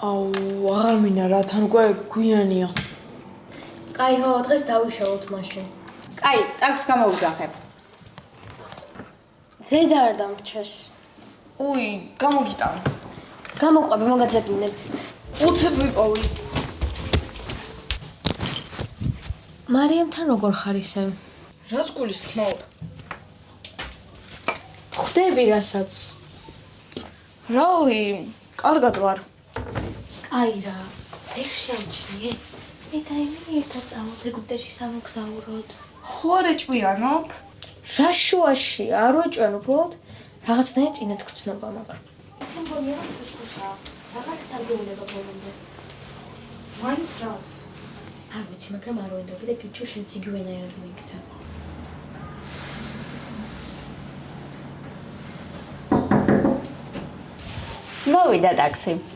აუ, აღარ მინდა რა, თან უკვე გვიანია. კაი, ხო, დღეს დავიშალოთ მაშინ. კაი, ტაქს გამოვიძახებ. ზედა არ დამრჩეს. უი, გამოგიტან. გამოყვები, მოგაძებინებ. უცებ ვიპოვი. მარიამთან როგორ ხარ ისე? რას გულისხმობ? ხვდები რასაც. რავი, კარგად ვარ. კაი რა, ვერ შეამჩნიე. მე და ემილი ერთად წავალთ ეგვიპტეში სამოგზაუროდ. ხო არ ეჭვიანობ? რა შუაში, არ ვეჭვენ უბრალოდ რაღაცნაირ წინათ გრძნობა მაქვს. სიმბოლია ხუშხუშაა. რაღაც სარგეულება ბოლომდე. მაინც რას? არ ვიცი, მაგრამ არ ვენდობი და გიჩვენ შენც იგივენაირად მოიქცა. მოვიდა ტაქსი.